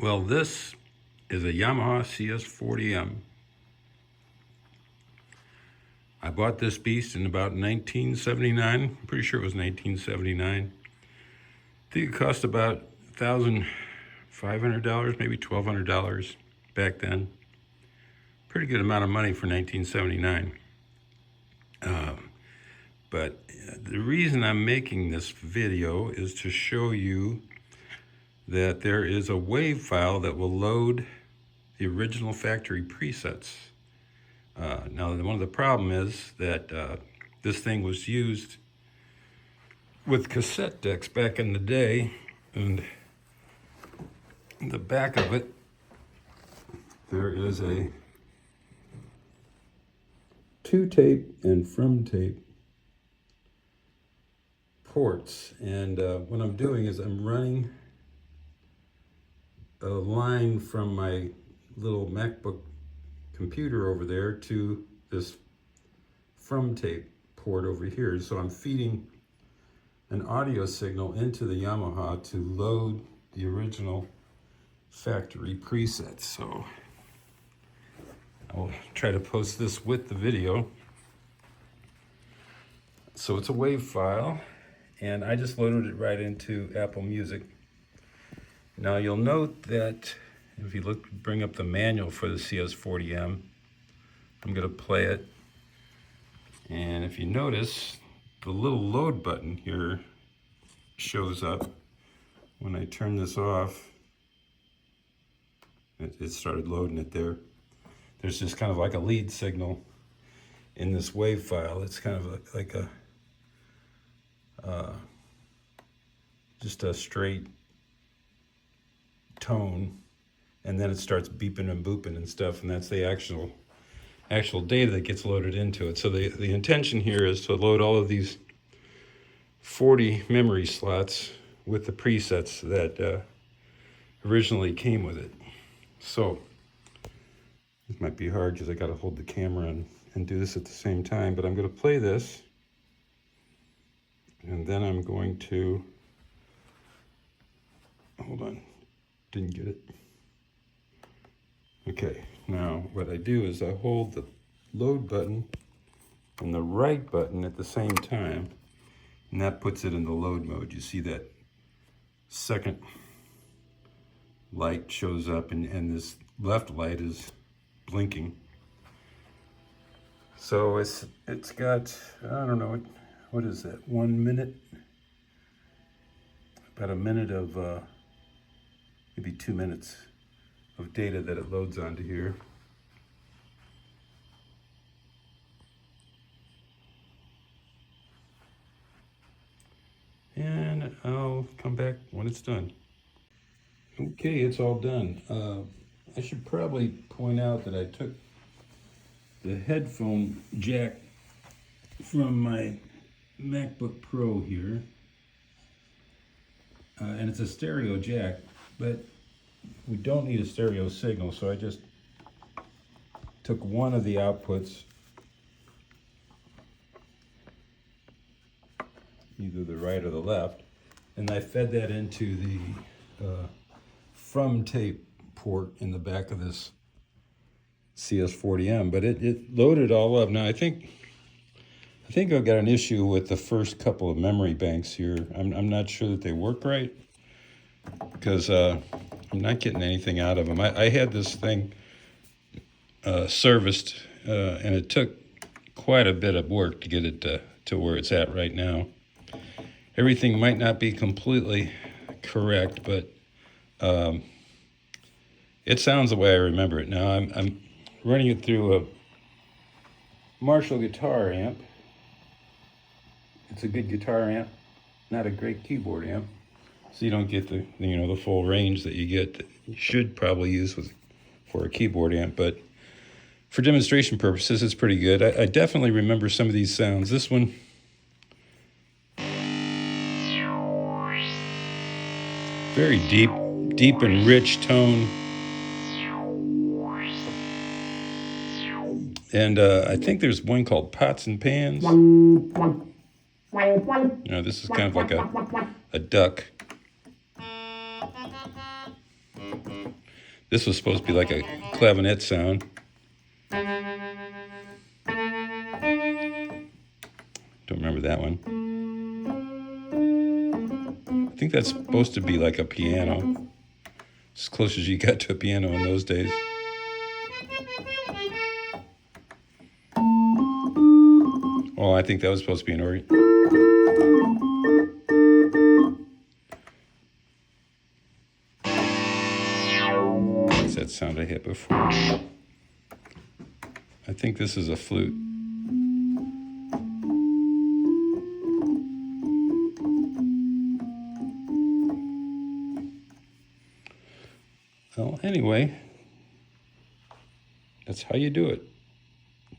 Well, this is a Yamaha CS40M. I bought this beast in about 1979. I'm pretty sure it was 1979. I think it cost about $1,500, maybe $1,200 back then. Pretty good amount of money for 1979. But the reason I'm making this video is to show you that there is a WAV file that will load the original factory presets. Now, one of the problem is that this thing was used with cassette decks back in the day, and in the back of it, there is a to tape and from tape ports. And what I'm doing is I'm running a line from my little MacBook computer over there to this from tape port over here. So I'm feeding an audio signal into the Yamaha to load the original factory presets. So I'll try to post this with the video. So it's a WAV file, and I just loaded it right into Apple Music. Now you'll note that if you bring up the manual for the CS40M, I'm going to play it. And if you notice, the little load button here shows up. When I turn this off, it started loading it there. There's just kind of like a lead signal in this WAV file. It's kind of like a just a straight tone, and then it starts beeping and booping and stuff, and that's the actual data that gets loaded into it. So the intention here is to load all of these 40 memory slots with the presets that originally came with it. So it might be hard because I got to hold the camera and do this at the same time, but I'm going to play this, and then I'm going to, hold on, didn't get it. Okay, now what I do is I hold the load button and the right button at the same time, and that puts it in the load mode. You see that second light shows up, and this left light is blinking. So it's got, I don't know, what is that, 1 minute? About a minute of, maybe 2 minutes of data that it loads onto here. And I'll come back when it's done. Okay, it's all done. I should probably point out that I took the headphone jack from my MacBook Pro here, and it's a stereo jack, but we don't need a stereo signal, so I just took one of the outputs, either the right or the left, and I fed that into the from tape port in the back of this CS40M, but it loaded all up. Now I think I've got an issue with the first couple of memory banks here. I'm not sure that they work right, because I'm not getting anything out of them. I had this thing serviced, and it took quite a bit of work to get it to where it's at right now. Everything might not be completely correct, but it sounds the way I remember it. Now I'm running it through a Marshall guitar amp. It's a good guitar amp, not a great keyboard amp, so you don't get the the full range that you get that you should probably use for a keyboard amp. But for demonstration purposes, it's pretty good. I definitely remember some of these sounds. This one, very deep and rich tone. And I think there's one called Pots and Pans. This is kind of like a duck. This was supposed to be like a clavinet sound. Don't remember that one. I think that's supposed to be like a piano. As close as you got to a piano in those days. Oh, I think that was supposed to be an organ. What's that sound I hit before? I think this is a flute. Well, anyway, that's how you do it.